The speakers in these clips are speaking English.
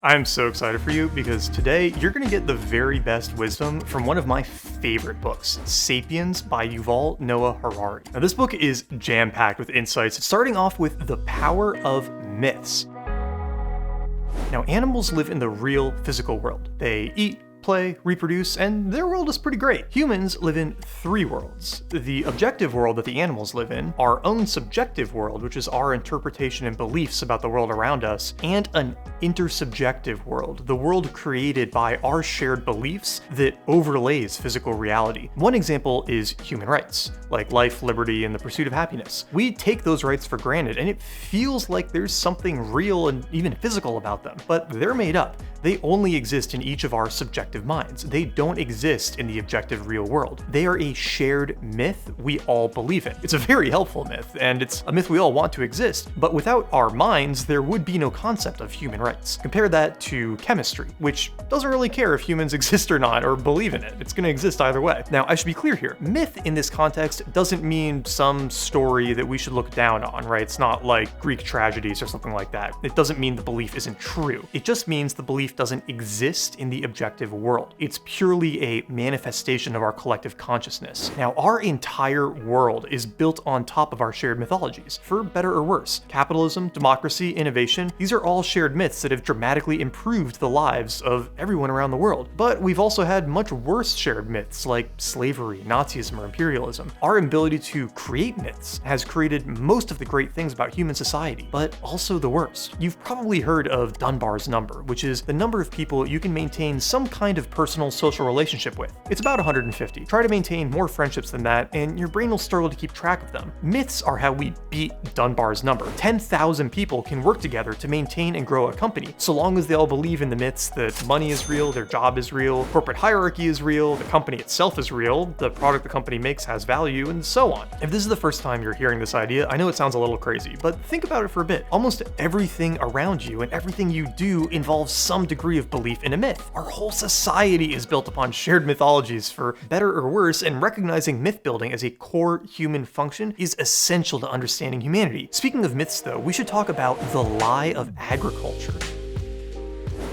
I'm so excited for you because today you're going to get the very best wisdom from one of my favorite books, Sapiens by Yuval Noah Harari. Now, this book is jam-packed with insights, starting off with the power of myths. Now, animals live in the real physical world. They eat, play, reproduce, and their world is pretty great. Humans live in three worlds. The objective world that the animals live in, our own subjective world, which is our interpretation and beliefs about the world around us, and an intersubjective world, the world created by our shared beliefs that overlays physical reality. One example is human rights, like life, liberty, and the pursuit of happiness. We take those rights for granted, and it feels like there's something real and even physical about them, but they're made up. They only exist in each of our subjective minds. They don't exist in the objective real world. They are a shared myth we all believe in. It's a very helpful myth, and it's a myth we all want to exist, but without our minds, there would be no concept of human rights. Compare that to chemistry, which doesn't really care if humans exist or not, or believe in it. It's gonna exist either way. Now, I should be clear here. Myth in this context doesn't mean some story that we should look down on, right? It's not like Greek tragedies or something like that. It doesn't mean the belief isn't true. It just means the belief doesn't exist in the objective world. It's purely a manifestation of our collective consciousness. Now, our entire world is built on top of our shared mythologies, for better or worse. Capitalism, democracy, innovation, these are all shared myths that have dramatically improved the lives of everyone around the world. But we've also had much worse shared myths like slavery, Nazism, or imperialism. Our ability to create myths has created most of the great things about human society, but also the worst. You've probably heard of Dunbar's number, which is the number of people you can maintain some kind of personal social relationship with. It's about 150. Try to maintain more friendships than that, and your brain will struggle to keep track of them. Myths are how we beat Dunbar's number. 10,000 people can work together to maintain and grow a company, so long as they all believe in the myths that money is real, their job is real, corporate hierarchy is real, the company itself is real, the product the company makes has value, and so on. If this is the first time you're hearing this idea, I know it sounds a little crazy, but think about it for a bit. Almost everything around you and everything you do involves some degree of belief in a myth. Our whole society is built upon shared mythologies, for better or worse, and recognizing myth building as a core human function is essential to understanding humanity. Speaking of myths though, we should talk about the lie of agriculture.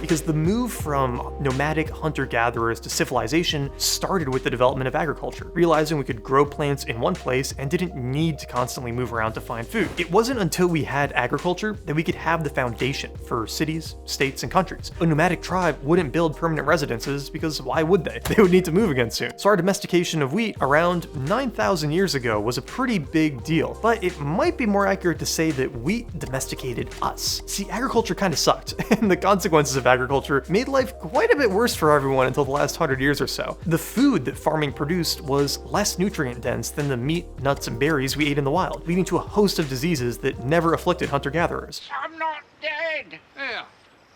Because the move from nomadic hunter-gatherers to civilization started with the development of agriculture, realizing we could grow plants in one place and didn't need to constantly move around to find food. It wasn't until we had agriculture that we could have the foundation for cities, states, and countries. A nomadic tribe wouldn't build permanent residences because why would they? They would need to move again soon. So our domestication of wheat around 9,000 years ago was a pretty big deal, but it might be more accurate to say that wheat domesticated us. See, agriculture kind of sucked, and the consequences of agriculture made life quite a bit worse for everyone until the last 100 years or so. The food that farming produced was less nutrient dense than the meat, nuts, and berries we ate in the wild, leading to a host of diseases that never afflicted hunter-gatherers. I'm not dead! Yeah,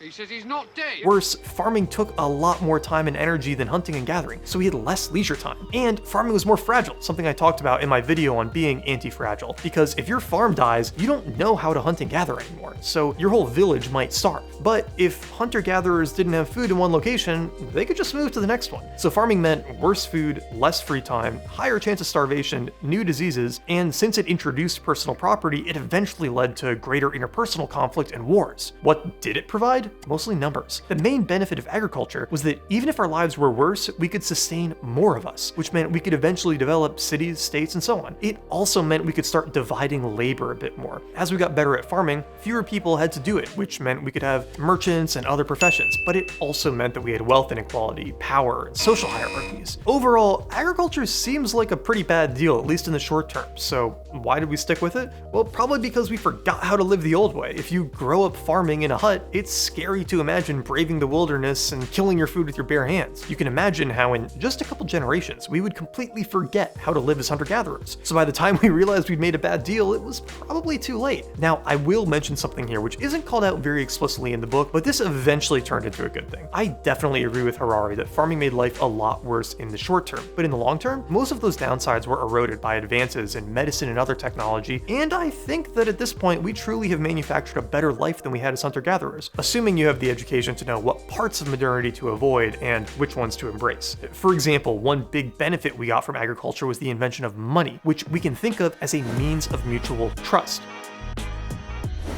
he says he's not dead. Worse, farming took a lot more time and energy than hunting and gathering, so we had less leisure time. And farming was more fragile, something I talked about in my video on being anti-fragile, because if your farm dies, you don't know how to hunt and gather anymore, so your whole village might starve. But if hunter-gatherers didn't have food in one location, they could just move to the next one. So farming meant worse food, less free time, higher chance of starvation, new diseases, and since it introduced personal property, it eventually led to greater interpersonal conflict and wars. What did it provide? Mostly numbers. The main benefit of agriculture was that even if our lives were worse, we could sustain more of us, which meant we could eventually develop cities, states, and so on. It also meant we could start dividing labor a bit more. As we got better at farming, fewer people had to do it, which meant we could have merchants and other professions, but it also meant that we had wealth inequality, power, and social hierarchies. Overall, agriculture seems like a pretty bad deal, at least in the short term, so why did we stick with it? Well, probably because we forgot how to live the old way. If you grow up farming in a hut, it's scary to imagine braving the wilderness and killing your food with your bare hands. You can imagine how in just a couple generations, we would completely forget how to live as hunter-gatherers. So by the time we realized we'd made a bad deal, it was probably too late. Now, I will mention something here which isn't called out very explicitly in the book, but this eventually turned into a good thing. I definitely agree with Harari that farming made life a lot worse in the short term, but in the long term, most of those downsides were eroded by advances in medicine and other technology, and I think that at this point, we truly have manufactured a better life than we had as hunter-gatherers, assuming you have the education to know what parts of modernity to avoid and which ones to embrace. For example, one big benefit we got from agriculture was the invention of money, which we can think of as a means of mutual trust.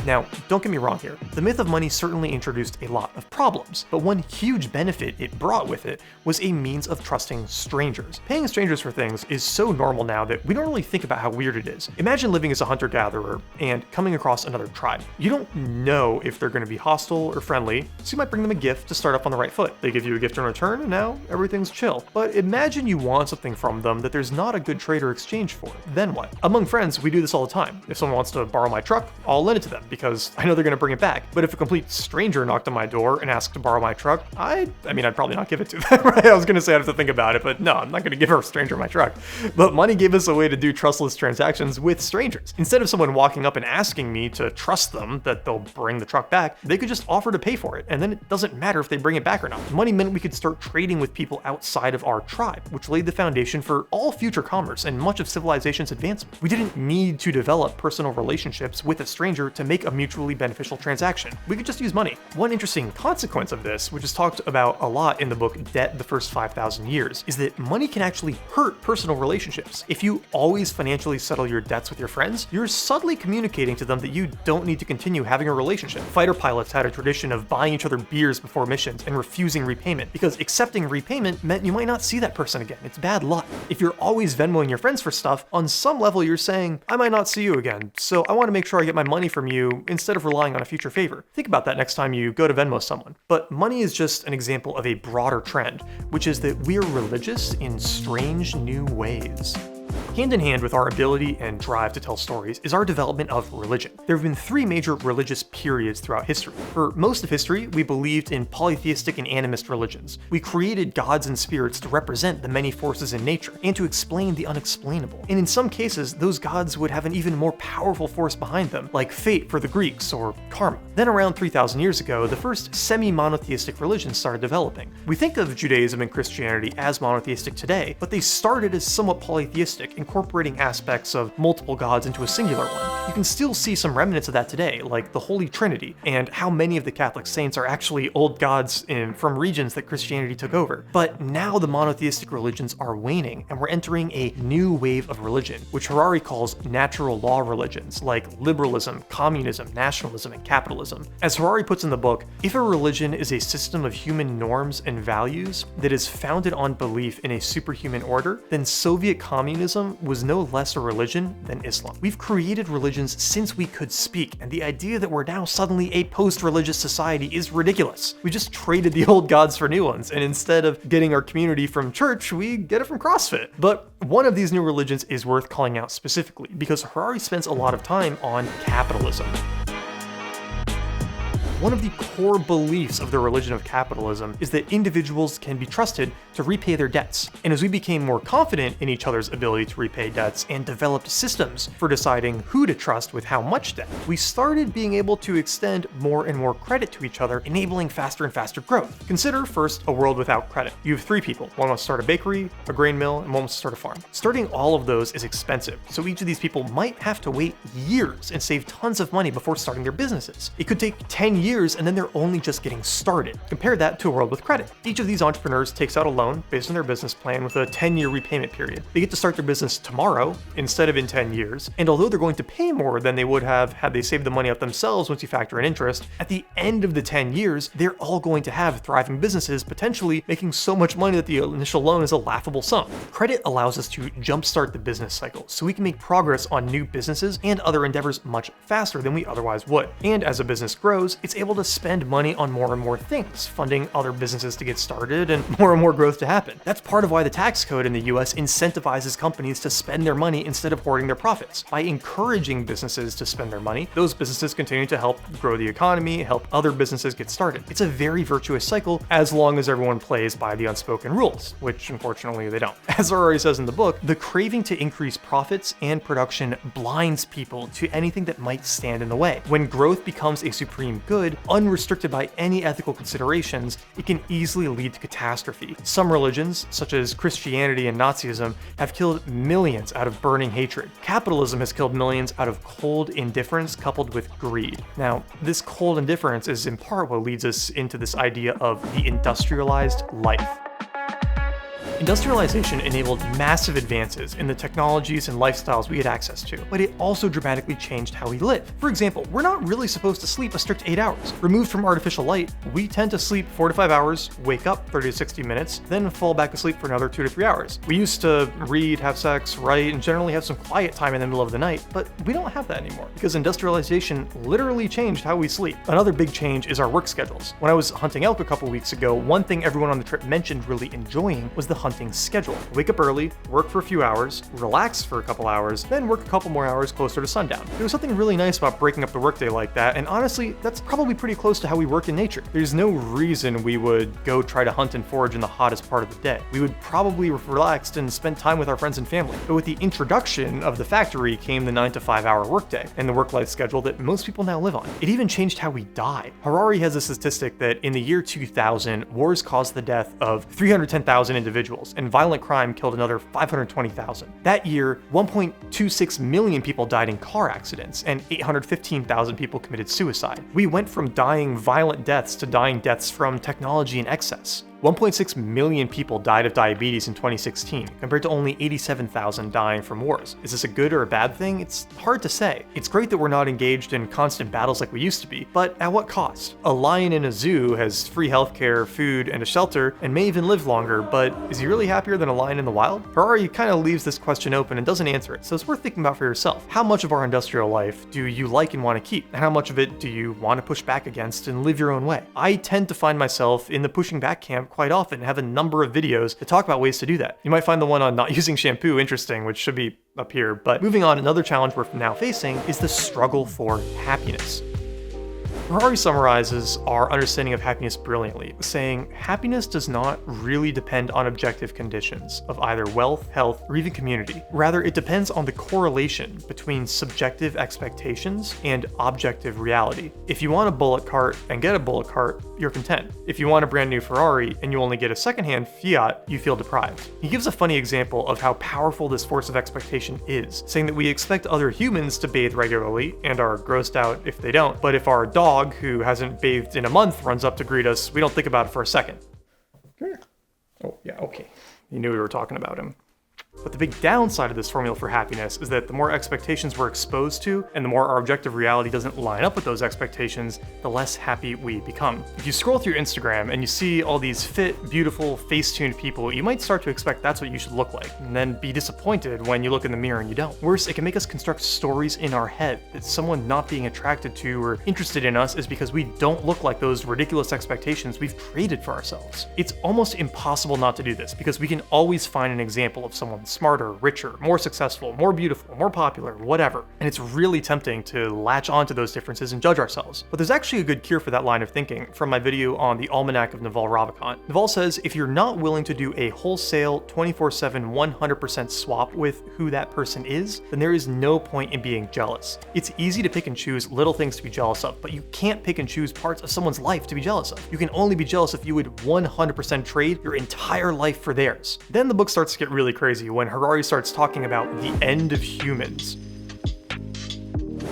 Now, don't get me wrong here. The myth of money certainly introduced a lot of problems, but one huge benefit it brought with it was a means of trusting strangers. Paying strangers for things is so normal now that we don't really think about how weird it is. Imagine living as a hunter-gatherer and coming across another tribe. You don't know if they're going to be hostile or friendly, so you might bring them a gift to start off on the right foot. They give you a gift in return, and now everything's chill. But imagine you want something from them that there's not a good trade or exchange for. Then what? Among friends, we do this all the time. If someone wants to borrow my truck, I'll lend it to them because I know they're going to bring it back. But if a complete stranger knocked on my door and asked to borrow my truck, I'd probably not give it to them, right? I was going to say I have to think about it, but no, I'm not going to give a stranger my truck. But money gave us a way to do trustless transactions with strangers. Instead of someone walking up and asking me to trust them that they'll bring the truck back, they could just offer to pay for it, and then it doesn't matter if they bring it back or not. Money meant we could start trading with people outside of our tribe, which laid the foundation for all future commerce and much of civilization's advancement. We didn't need to develop personal relationships with a stranger to make a mutually beneficial transaction. We could just use money. One interesting consequence of this, which is talked about a lot in the book Debt the First 5,000 Years, is that money can actually hurt personal relationships. If you always financially settle your debts with your friends, you're subtly communicating to them that you don't need to continue having a relationship. Fighter pilots had a tradition of buying each other beers before missions and refusing repayment, because accepting repayment meant you might not see that person again. It's bad luck. If you're always Venmoing your friends for stuff, on some level you're saying, I might not see you again, so I want to make sure I get my money from you instead of relying on a future favor. Think about that next time you go to Venmo someone. But money is just an example of a broader trend, which is that we're religious in strange new ways. Hand in hand with our ability and drive to tell stories is our development of religion. There have been three major religious periods throughout history. For most of history, we believed in polytheistic and animist religions. We created gods and spirits to represent the many forces in nature and to explain the unexplainable. And in some cases, those gods would have an even more powerful force behind them, like fate for the Greeks or karma. Then around 3,000 years ago, the first semi-monotheistic religions started developing. We think of Judaism and Christianity as monotheistic today, but they started as somewhat polytheistic, incorporating aspects of multiple gods into a singular one. You can still see some remnants of that today, like the Holy Trinity, and how many of the Catholic saints are actually old gods from regions that Christianity took over. But now the monotheistic religions are waning, and we're entering a new wave of religion, which Harari calls natural law religions, like liberalism, communism, nationalism, and capitalism. As Harari puts in the book, if a religion is a system of human norms and values that is founded on belief in a superhuman order, then Soviet communism was no less a religion than Islam. We've created religions since we could speak, and the idea that we're now suddenly a post-religious society is ridiculous. We just traded the old gods for new ones, and instead of getting our community from church, we get it from CrossFit. But one of these new religions is worth calling out specifically, because Harari spends a lot of time on capitalism. One of the core beliefs of the religion of capitalism is that individuals can be trusted to repay their debts. And as we became more confident in each other's ability to repay debts and developed systems for deciding who to trust with how much debt, we started being able to extend more and more credit to each other, enabling faster and faster growth. Consider first a world without credit. You have three people. One wants to start a bakery, a grain mill, and one wants to start a farm. Starting all of those is expensive, so each of these people might have to wait years and save tons of money before starting their businesses. It could take 10 years and then they're only just getting started. Compare that to a world with credit. Each of these entrepreneurs takes out a loan based on their business plan with a 10-year repayment period. They get to start their business tomorrow instead of in 10 years, and although they're going to pay more than they would have had they saved the money up themselves once you factor in interest, at the end of the 10 years, they're all going to have thriving businesses, potentially making so much money that the initial loan is a laughable sum. Credit allows us to jumpstart the business cycle, so we can make progress on new businesses and other endeavors much faster than we otherwise would. And as a business grows, it's able to spend money on more and more things, funding other businesses to get started and more growth to happen. That's part of why the tax code in the US incentivizes companies to spend their money instead of hoarding their profits. By encouraging businesses to spend their money, those businesses continue to help grow the economy, help other businesses get started. It's a very virtuous cycle as long as everyone plays by the unspoken rules, which unfortunately they don't. As Harari says in the book, the craving to increase profits and production blinds people to anything that might stand in the way. When growth becomes a supreme good, unrestricted by any ethical considerations, it can easily lead to catastrophe. Some religions, such as Christianity and Nazism, have killed millions out of burning hatred. Capitalism has killed millions out of cold indifference coupled with greed. Now, this cold indifference is in part what leads us into this idea of the industrialized life. Industrialization enabled massive advances in the technologies and lifestyles we had access to, but it also dramatically changed how we live. For example, we're not really supposed to sleep a strict 8 hours. Removed from artificial light, we tend to sleep 4 to 5 hours, wake up 30 to 60 minutes, then fall back asleep for another 2 to 3 hours. We used to read, have sex, write, and generally have some quiet time in the middle of the night, but we don't have that anymore because industrialization literally changed how we sleep. Another big change is our work schedules. When I was hunting elk a couple weeks ago, one thing everyone on the trip mentioned really enjoying was the hunting schedule. Wake up early, work for a few hours, relax for a couple hours, then work a couple more hours closer to sundown. There was something really nice about breaking up the workday like that, and honestly, that's probably pretty close to how we work in nature. There's no reason we would go try to hunt and forage in the hottest part of the day. We would probably relax and spend time with our friends and family. But with the introduction of the factory came the 9 to 5 hour workday and the work-life schedule that most people now live on. It even changed how we die. Harari has a statistic that in the year 2000, wars caused the death of 310,000 individuals, and violent crime killed another 520,000. That year, 1.26 million people died in car accidents, and 815,000 people committed suicide. We went from dying violent deaths to dying deaths from technology and excess. 1.6 million people died of diabetes in 2016, compared to only 87,000 dying from wars. Is this a good or a bad thing? It's hard to say. It's great that we're not engaged in constant battles like we used to be, but at what cost? A lion in a zoo has free healthcare, food, and a shelter, and may even live longer, but is he really happier than a lion in the wild? Harari kind of leaves this question open and doesn't answer it, so it's worth thinking about for yourself. How much of our industrial life do you like and want to keep? And how much of it do you want to push back against and live your own way? I tend to find myself in the pushing back camp quite often and have a number of videos to talk about ways to do that. You might find the one on not using shampoo interesting, which should be up here, but moving on, another challenge we're now facing is the struggle for happiness. Harari summarizes our understanding of happiness brilliantly, saying, happiness does not really depend on objective conditions of either wealth, health, or even community. Rather, it depends on the correlation between subjective expectations and objective reality. If you want a bullet cart and get a bullet cart, you're content. If you want a brand new Ferrari and you only get a secondhand Fiat, you feel deprived. He gives a funny example of how powerful this force of expectation is, saying that we expect other humans to bathe regularly and are grossed out if they don't, but if our dog who hasn't bathed in a month runs up to greet us, we don't think about it for a second. Oh, yeah, okay. You knew we were talking about him. But the big downside of this formula for happiness is that the more expectations we're exposed to, and the more our objective reality doesn't line up with those expectations, the less happy we become. If you scroll through Instagram and you see all these fit, beautiful, face-tuned people, you might start to expect that's what you should look like, and then be disappointed when you look in the mirror and you don't. Worse, it can make us construct stories in our head that someone not being attracted to or interested in us is because we don't look like those ridiculous expectations we've created for ourselves. It's almost impossible not to do this because we can always find an example of someone smarter, richer, more successful, more beautiful, more popular, whatever. And it's really tempting to latch onto those differences and judge ourselves. But there's actually a good cure for that line of thinking from my video on the Almanac of Naval Ravikant. Naval says if you're not willing to do a wholesale 24/7 100% swap with who that person is, then there is no point in being jealous. It's easy to pick and choose little things to be jealous of, but you can't pick and choose parts of someone's life to be jealous of. You can only be jealous if you would 100% trade your entire life for theirs. Then the book starts to get really crazy when Harari starts talking about the end of humans.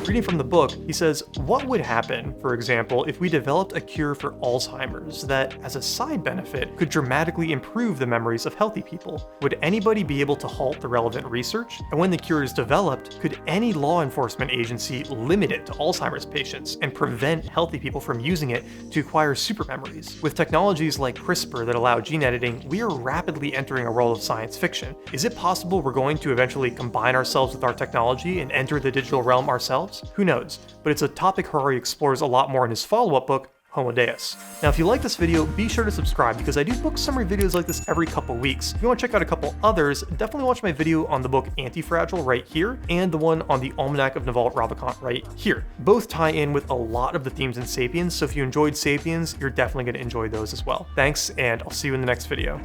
Reading from the book, he says, what would happen, for example, if we developed a cure for Alzheimer's that, as a side benefit, could dramatically improve the memories of healthy people? Would anybody be able to halt the relevant research? And when the cure is developed, could any law enforcement agency limit it to Alzheimer's patients and prevent healthy people from using it to acquire super memories? With technologies like CRISPR that allow gene editing, we are rapidly entering a world of science fiction. Is it possible we're going to eventually combine ourselves with our technology and enter the digital realm ourselves? Who knows? But it's a topic Harari explores a lot more in his follow-up book, Homo Deus. Now, if you like this video, be sure to subscribe because I do book summary videos like this every couple weeks. If you want to check out a couple others, definitely watch my video on the book Anti-Fragile right here, and the one on the Almanac of Naval Ravikant right here. Both tie in with a lot of the themes in Sapiens, so if you enjoyed Sapiens, you're definitely going to enjoy those as well. Thanks, and I'll see you in the next video.